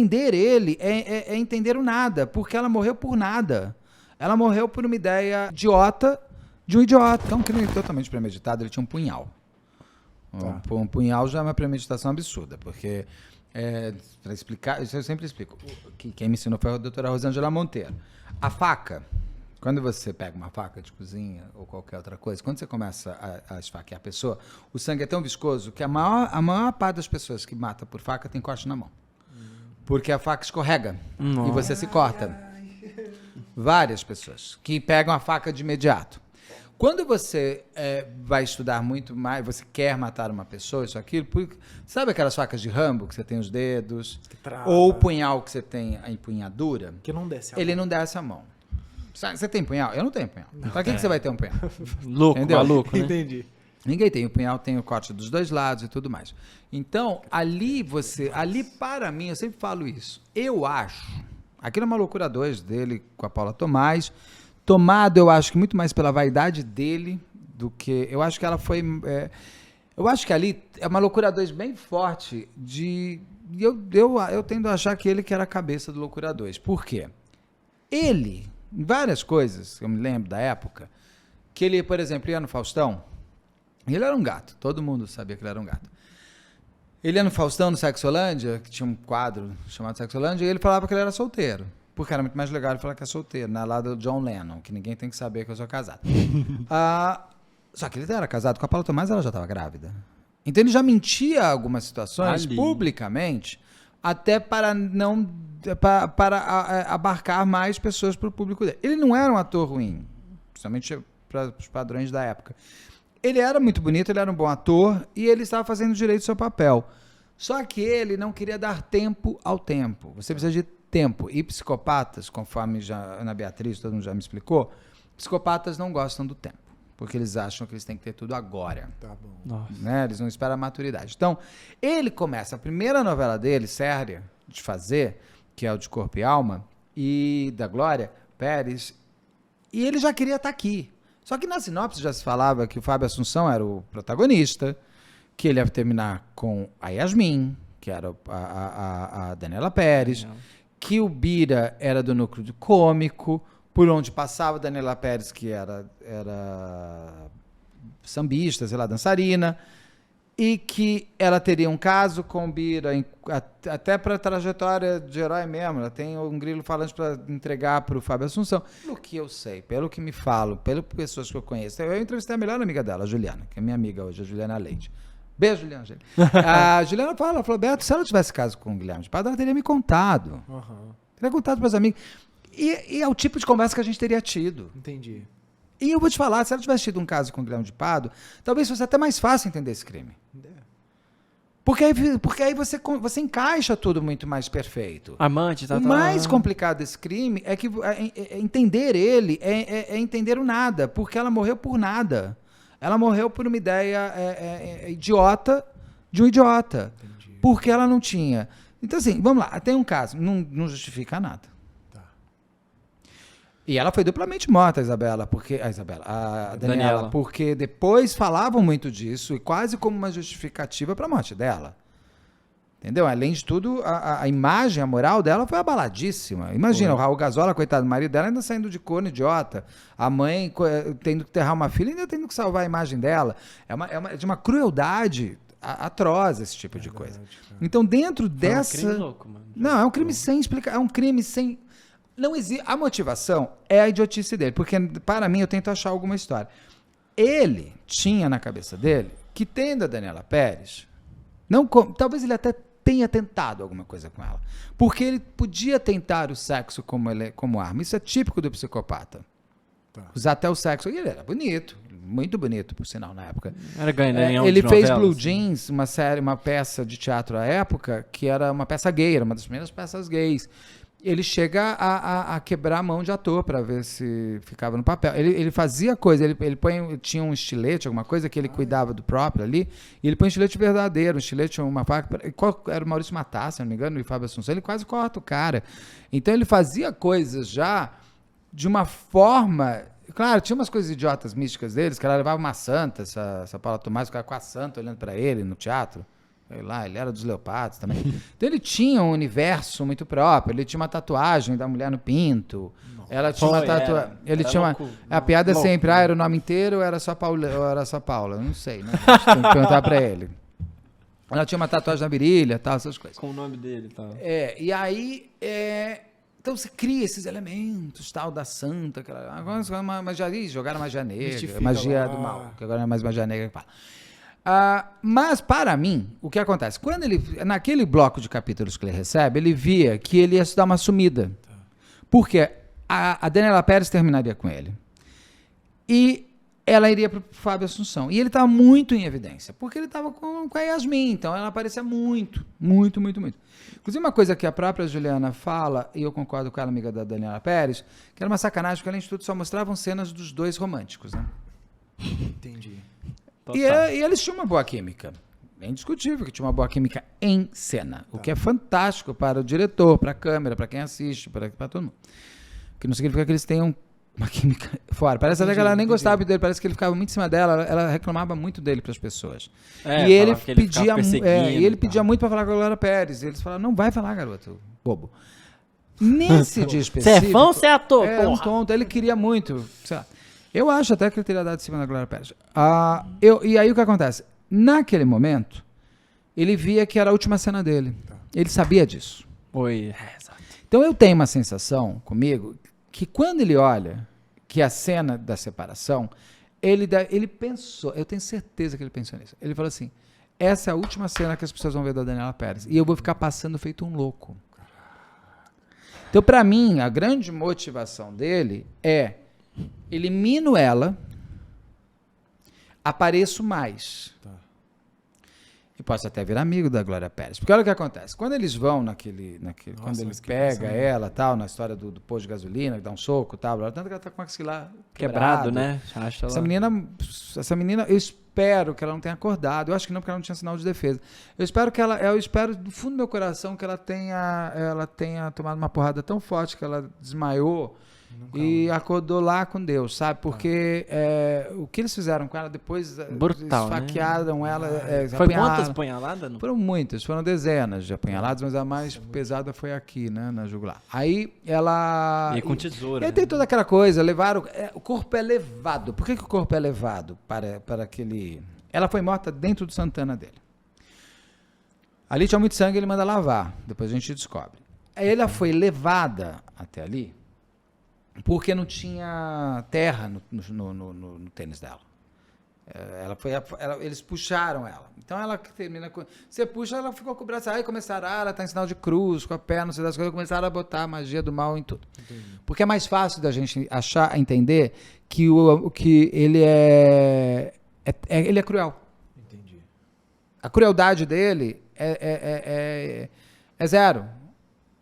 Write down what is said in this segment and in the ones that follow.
entender ele é entender o nada, porque ela morreu por nada. Ela morreu por uma ideia idiota de um idiota. Então, um crime totalmente premeditado, ele tinha um punhal. Tá. Um punhal já é uma premeditação absurda, porque, para explicar, isso eu sempre explico, quem me ensinou foi a doutora Rosângela Monteiro. A faca, quando você pega uma faca de cozinha ou qualquer outra coisa, quando você começa a esfaquear a pessoa, o sangue é tão viscoso que a maior parte das pessoas que mata por faca tem corte na mão. Porque a faca escorrega e você se corta. Várias pessoas que pegam a faca de imediato. Quando você vai estudar muito mais, você quer matar uma pessoa, isso, aquilo, sabe aquelas facas de Rambo que você tem os dedos? Ou o punhal que você tem a empunhadura? Que não desce a mão. Ele não desce a mão. Você tem punhal? Eu não tenho punhal. Pra que você vai ter um punhal? Louco, entendeu? maluco, né? Entendi. Ninguém tem. O punhal tem o corte dos dois lados e tudo mais. Então, ali para mim, eu sempre falo isso. Eu acho, aquilo é uma loucura 2 dele com a Paula Tomás, tomado, eu acho que muito mais pela vaidade dele do que... Eu acho que ela foi... eu acho que ali é uma loucura 2 bem forte de... Eu tendo a achar que ele que era a cabeça do loucura 2. Por quê? Ele, em várias coisas, eu me lembro da época, que ele, por exemplo, ia no Faustão, ele era um gato, todo mundo sabia que ele era um gato. Ele ia no Faustão, no Sexolândia, que tinha um quadro chamado Sexolândia, e ele falava que ele era solteiro. Porque era muito mais legal ele falar que é solteiro, na lá do John Lennon, que ninguém tem que saber que eu sou casado. Só que ele era casado com a Paula Tomás, ela já estava grávida. Então ele já mentia algumas situações publicamente, até para não para abarcar mais pessoas para o público dele. Ele não era um ator ruim, principalmente para os padrões da época. Ele era muito bonito, ele era um bom ator e ele estava fazendo direito do seu papel. Só que ele não queria dar tempo ao tempo. Você precisa de tempo. E psicopatas, conforme já a Ana Beatriz, todo mundo já me explicou, psicopatas não gostam do tempo, porque eles acham que eles têm que ter tudo agora. Tá bom. Né? Eles não esperam a maturidade. Então, ele começa a primeira novela dele, séria, de fazer, que é o de Corpo e Alma, e da Glória Pérez, e ele já queria estar aqui. Só que na sinopse já se falava que o Fábio Assunção era o protagonista, que ele ia terminar com a Yasmin, que era a Daniela Pérez, que o Bira era do núcleo de cômico, por onde passava a Daniela Pérez, que era sambista, sei lá, dançarina, e que ela teria um caso com o Bira, até para a trajetória de herói mesmo, ela tem um grilo falante para entregar para o Fábio Assunção. Pelo que eu sei, pelo que me falo, pelas pessoas que eu conheço, eu entrevistei a melhor amiga dela, a Juliana, que é minha amiga hoje, a Juliana Leite. Beijo, Juliana. A Juliana falou, Beto, se ela tivesse caso com o Guilherme de Pádua, ela teria me contado. Teria contado para os amigos. E é o tipo de conversa que a gente teria tido. Entendi. E eu vou te falar, se ela tivesse tido um caso com o Guilherme de Pádua, talvez fosse até mais fácil entender esse crime. Porque aí você encaixa tudo muito mais perfeito. Amante, O mais complicado desse crime é que entender ele é entender o nada, porque ela morreu por nada. Ela morreu por uma ideia idiota de um idiota. Entendi. Porque ela não tinha. Então, assim, vamos lá, tem um caso, não justifica nada. E ela foi duplamente morta, a Daniela, porque depois falavam muito disso e quase como uma justificativa para a morte dela. Entendeu? Além de tudo, a imagem, a moral dela foi abaladíssima. Imagina, o Raul Gazola, coitado do marido dela, ainda saindo de corno idiota. A mãe tendo que enterrar uma filha e ainda tendo que salvar a imagem dela. É de uma crueldade atroz esse tipo de coisa. Então, dentro dessa... É um crime louco, mano. Não, é um crime sem explicar. É um crime sem... Não existe. A motivação é a idiotice dele, porque para mim eu tento achar alguma história. Ele tinha na cabeça dele que tendo a Daniela Pérez, talvez ele até tenha tentado alguma coisa com ela, porque ele podia tentar o sexo como arma. Isso é típico do psicopata. Usar até o sexo. E ele era bonito, muito bonito, por sinal, na época. Era ganhão ele de fez novelas. Blue Jeans, uma peça de teatro à época, que era uma peça gay, era uma das primeiras peças gays. Ele chega a quebrar a mão de ator para ver se ficava no papel. Ele fazia coisa, ele tinha um estilete, alguma coisa que ele cuidava do próprio ali, e ele põe um estilete verdadeiro, um estilete, uma faca. Era o Maurício Matar, se não me engano, e o Fábio Assunção, ele quase corta o cara. Então ele fazia coisas já de uma forma... Claro, tinha umas coisas idiotas místicas deles, que ela levava uma santa, essa Paula Tomás, ficava com a santa olhando para ele no teatro. sei lá, ele era dos Leopardos também. Então ele tinha um universo muito próprio, ele tinha uma tatuagem da mulher no pinto, ela tinha uma tatuagem, ele tinha uma... A piada é sempre, era o nome inteiro ou era só Paula? Ou era só Paula? Não sei, né? A gente tem que perguntar pra ele. Ela tinha uma tatuagem na virilha, tal, essas coisas. Com o nome dele e tal. E aí... Então você cria esses elementos, tal, da santa, agora jogaram magia negra, magia do mal, que agora não é mais magia negra que fala. Mas, para mim, o que acontece? Quando ele, naquele bloco de capítulos que ele recebe, ele via que ele ia se dar uma sumida. Porque a Daniela Pérez terminaria com ele. E ela iria para o Fábio Assunção. E ele estava muito em evidência, porque ele estava com a Yasmin, então ela aparecia muito. Inclusive, uma coisa que a própria Juliana fala, e eu concordo com ela, amiga da Daniela Pérez, que era uma sacanagem, porque além de tudo só mostravam cenas dos dois românticos, né? Entendi. E eles tinham uma boa química. É indiscutível que tinha uma boa química em cena. O que é fantástico para o diretor, para a câmera, para quem assiste, para todo mundo. O que não significa que eles tenham uma química fora. Parece até que ela nem gostava dele, parece que ele ficava muito em cima dela, ela reclamava muito dele para as pessoas. E ele pedia muito para falar com a Glória Pérez. E eles falavam, não vai falar, garoto, bobo. Nesse dia específico... Você é fã ou você é ator, porra? Um tonto, ele queria muito, sei lá. Eu acho até que ele teria dado de cima da Glória Pérez. E aí o que acontece? Naquele momento, ele via que era a última cena dele. Ele sabia disso. Exato. Então eu tenho uma sensação comigo que quando ele olha que a cena da separação, ele pensou, eu tenho certeza que ele pensou nisso. Ele falou assim, essa é a última cena que as pessoas vão ver da Daniela Pérez. E eu vou ficar passando feito um louco. Então, para mim, a grande motivação dele é elimino ela, apareço mais. E posso até virar amigo da Glória Pérez. Porque olha o que acontece. Quando eles vão quando ele pega ela, tal, na história do posto de gasolina, que dá um soco, tal, tanto que ela tá com aquilo lá quebrado, né? Essa menina, eu espero que ela não tenha acordado. Eu acho que não, porque ela não tinha sinal de defesa. Eu espero do fundo do meu coração que ela tenha tomado uma porrada tão forte que ela desmaiou e acordou lá com Deus, sabe? Porque o que eles fizeram com ela depois, brutal, esfaquearam, né? Ela. Foi quantas apunhaladas? Foram muitas, foram dezenas de apunhaladas, mas a mais pesada foi aqui, né? Na jugular. Aí ela. E com tesoura. E aí tem toda aquela coisa, o corpo é levado. Por que o corpo é levado para aquele. Ela foi morta dentro do Santana dele. Ali tinha muito sangue, ele manda lavar. Depois a gente descobre. Aí ela foi levada até ali. Porque não tinha terra no tênis dela. Eles puxaram ela. Então ela termina com. Você puxa, ela ficou com o braço. Aí começaram, ela tá em sinal de cruz, com a perna, não sei das coisas, começaram a botar a magia do mal em tudo. Entendi. Porque é mais fácil da gente entender que ele ele é cruel. Entendi. A crueldade dele é zero.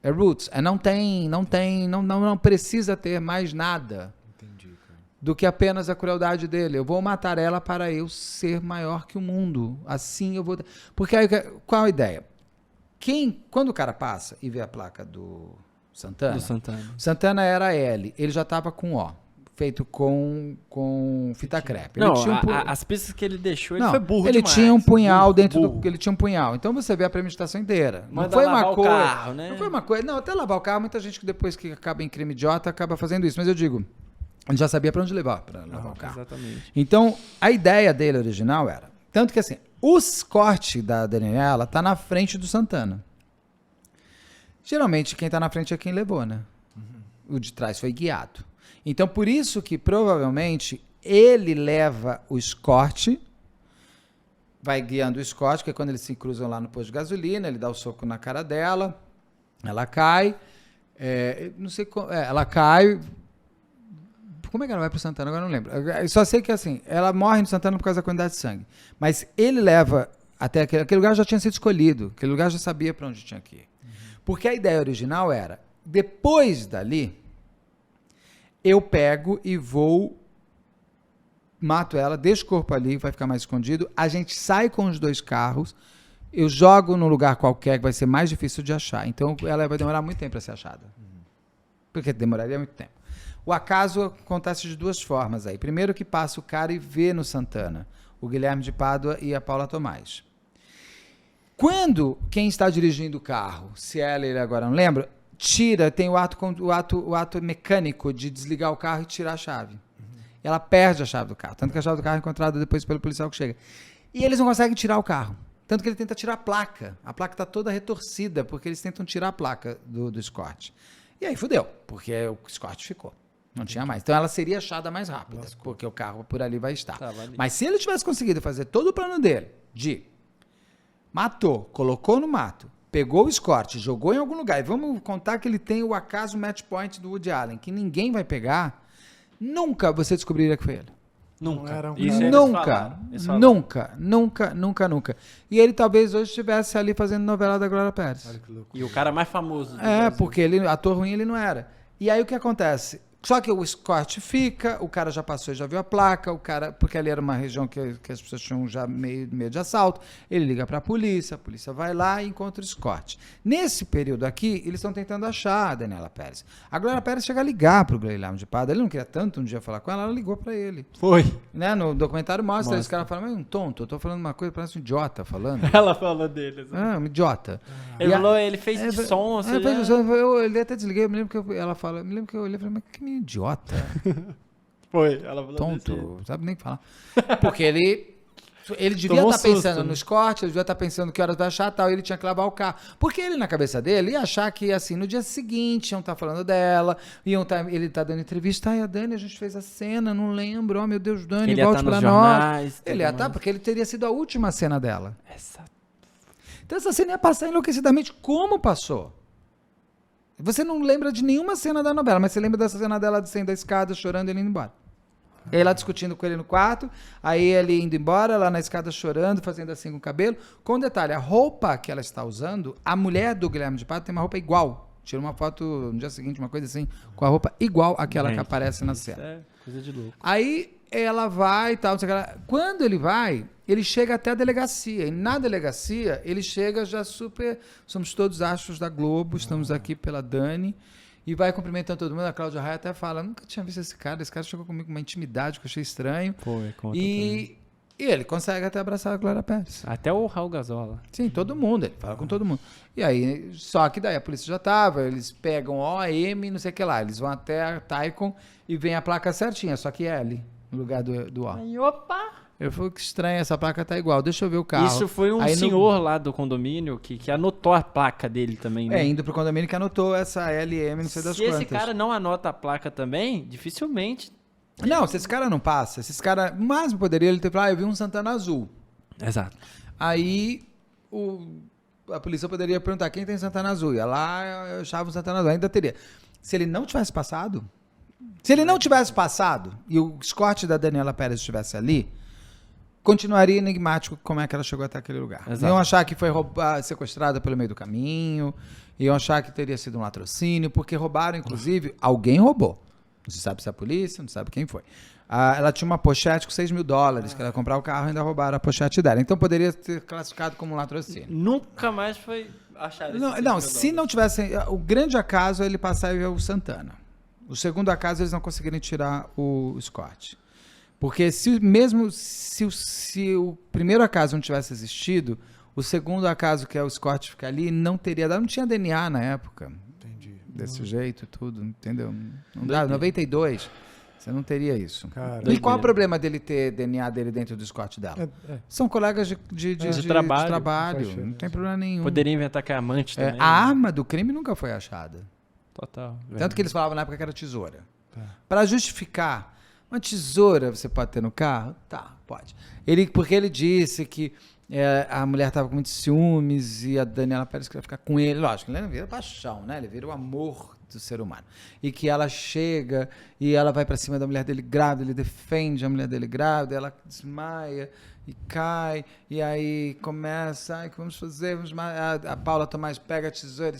É roots. Não precisa ter mais nada. Entendi, cara. Do que apenas a crueldade dele. Eu vou matar ela para eu ser maior que o mundo. Assim eu vou... Porque aí, qual a ideia? Quando o cara passa e vê a placa do Santana... Santana era L. Ele já estava com O. Feito com fita crepe. Não, as pistas que ele deixou, ele foi burro ele demais. Tinha um punhal ele tinha um punhal. Então você vê a premeditação inteira. Não foi uma coisa... carro, né? Não foi uma coisa... Não, até lavar o carro, muita gente que depois que acaba em crime idiota, acaba fazendo isso. Mas eu digo, ele já sabia para onde levar, para lavar o carro. Exatamente. Então, a ideia dele original era... Tanto que assim, o corte da Daniela tá na frente do Santana. Geralmente, quem tá na frente é quem levou, né? O de trás foi guiado. Então, por isso que, provavelmente, ele leva o escorte, vai guiando o escorte, que é quando eles se cruzam lá no posto de gasolina, ele dá o soco na cara dela, ela cai, não sei como, ela cai, como é que ela vai pro Santana? Agora eu não lembro. Eu só sei que, assim, ela morre no Santana por causa da quantidade de sangue, mas ele leva até aquele lugar já tinha sido escolhido, aquele lugar já sabia para onde tinha que ir. Porque a ideia original era, depois dali, eu pego e mato ela, deixo o corpo ali, vai ficar mais escondido, a gente sai com os dois carros, eu jogo num lugar qualquer que vai ser mais difícil de achar. Então, ela vai demorar muito tempo para ser achada. Porque demoraria muito tempo. O acaso acontece de duas formas aí. Primeiro que passa o cara e vê no Santana o Guilherme de Pádua e a Paula Tomás. Quando quem está dirigindo o carro, se ele agora não lembra, tira, tem o ato mecânico de desligar o carro e tirar a chave. Ela perde a chave do carro. Tanto que a chave do carro é encontrada depois pelo policial que chega. E eles não conseguem tirar o carro. Tanto que ele tenta tirar a placa. A placa está toda retorcida, porque eles tentam tirar a placa do Escort. E aí fudeu, porque o Escort ficou. Não tinha mais. Então ela seria achada mais rápida, porque o carro por ali vai estar. Mas se ele tivesse conseguido fazer todo o plano dele, de matou, colocou no mato, pegou o Escort, jogou em algum lugar, e vamos contar que ele tem o acaso match point do Woody Allen, que ninguém vai pegar, nunca você descobriria que foi ele. Nunca. Nunca. E ele talvez hoje estivesse ali fazendo novela da Glória Pérez. Olha que louco. E o cara mais famoso do Brasil. Porque ele, ator ruim ele não era. E aí o que acontece? Só que o Escort fica, o cara já passou e já viu a placa, o cara, porque ali era uma região que as pessoas tinham já meio de assalto, ele liga para a polícia vai lá e encontra o Escort. Nesse período aqui, eles estão tentando achar a Daniela Pérez. A Glória Pérez chega a ligar para o Guilherme de Pádua, ele não queria tanto um dia falar com ela, ela ligou para ele. Foi. Né? No documentário mostra. Esse cara fala, mas é um tonto, eu tô falando uma coisa, parece um idiota falando. Ela falou dele. Um idiota. Ele falou, ele fez som. Ele até desliguei, eu me lembro que ela fala, eu olhei e falei, mas que menino idiota. Foi, ela falou tonto, não sabe nem o que falar. Porque ele devia estar pensando no Escort, ele devia estar pensando que horas vai achar tal, e ele tinha que lavar o carro. Porque ele, na cabeça dele, ia achar que, assim, no dia seguinte, iam estar falando dela, ele tá dando entrevista, a Dani, a gente fez a cena, não lembro, meu Deus, Dani, volte pra nós. Ele ia estar, porque ele teria sido a última cena dela. Então essa cena ia passar enlouquecidamente como passou. Você não lembra de nenhuma cena da novela, mas você lembra dessa cena dela descendo a escada, chorando e ele indo embora. Ela discutindo com ele no quarto, aí ele indo embora, lá na escada chorando, fazendo assim com o cabelo. Com um detalhe, a roupa que ela está usando, a mulher do Guilherme de Pádua tem uma roupa igual. Tira uma foto no dia seguinte, uma coisa assim, com a roupa igual àquela que aparece na cena. É coisa de louco. Aí ela vai e tal, não sei o que lá. Quando ele vai, ele chega até a delegacia. E na delegacia, ele chega já super... Somos todos astros da Globo, estamos aqui pela Dani. E vai cumprimentando todo mundo. A Cláudia Raia até fala, nunca tinha visto esse cara chegou comigo com uma intimidade que eu achei estranho. E ele consegue até abraçar a Glória Pérez. Até o Raul Gazola. Sim, todo mundo, ele fala com todo mundo. E aí, só que daí a polícia já tava, eles pegam OM, não sei o que lá, eles vão até a Taikon e vem a placa certinha, só que é L no lugar do O. Aí, opa! Eu falei, que estranho, essa placa tá igual, deixa eu ver o carro. Isso foi um senhor lá do condomínio que anotou a placa dele também, né? Indo pro condomínio que anotou essa LM, não sei das quantas. Se esse cara não anota a placa também, dificilmente... Não, se esse cara não passa, se esse cara... O máximo poderia ele ter falado, eu vi um Santana azul. Exato. Aí a polícia poderia perguntar, quem tem Santana azul? Ia lá, eu achava um Santana azul, ainda teria. Se ele não tivesse passado... Se ele não tivesse passado e o Escort da Daniela Pérez estivesse ali, continuaria enigmático como é que ela chegou até aquele lugar. Exato. Iam achar que foi sequestrada pelo meio do caminho, iam achar que teria sido um latrocínio, porque roubaram, inclusive, alguém roubou. Não se sabe se é a polícia, não se sabe quem foi. Ela tinha uma pochete com $6 mil, que ela ia comprar o carro e ainda roubaram a pochete dela. Então poderia ser classificado como um latrocínio. Nunca mais foi achado. Não, se não tivesse... O grande acaso é ele passar e ver o Santana. O segundo acaso, eles não conseguirem tirar o Escort. Porque se o primeiro acaso não tivesse existido, o segundo acaso, que é o Escort ficar ali, não tinha DNA na época. Entendi. Desse jeito, tudo, entendeu? Não dá. 92, você não teria isso. Cara, e qual é o problema dele ter DNA dele dentro do Escort dela? São colegas de trabalho. Não tem problema nenhum. Poderia inventar que é amante também. A arma do crime nunca foi achada. Total. Tanto que eles falavam na época que era tesoura. Para justificar, uma tesoura você pode ter no carro? Tá, pode. Porque ele disse que a mulher estava com muitos ciúmes e a Daniela Pérez queria ficar com ele. Lógico, ele não vira paixão, né? Ele vira o amor do ser humano. E que ela chega e ela vai para cima da mulher dele grávida, ele defende a mulher dele grávida, ela desmaia e cai, e aí começa, o que vamos fazer? A Paula Tomás pega a tesoura,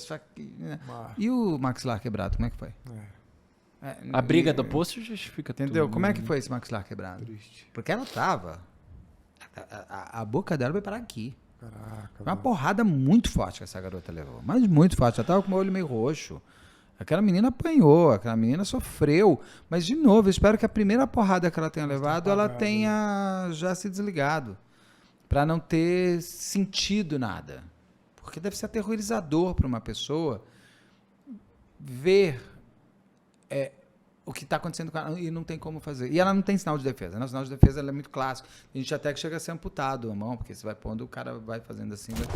e o maxilar quebrado, como é que foi? A briga do posto justifica tudo. Entendeu? Como é que foi esse maxilar quebrado? Triste. Porque ela tava... A boca dela veio para aqui. Caraca. Foi uma porrada muito forte que essa garota levou. Mas muito forte. Ela tava com o olho meio roxo. Aquela menina apanhou, aquela menina sofreu. Mas, de novo, eu espero que a primeira porrada que ela tenha levado, ela tenha já se desligado. para não ter sentido nada. Porque deve ser aterrorizador para uma pessoa ver o que está acontecendo com ela e não tem como fazer. E ela não tem sinal de defesa, né? O sinal de defesa ela é muito clássico. A gente até que chega a ser amputado a mão, porque você vai pondo, o cara vai fazendo assim, vai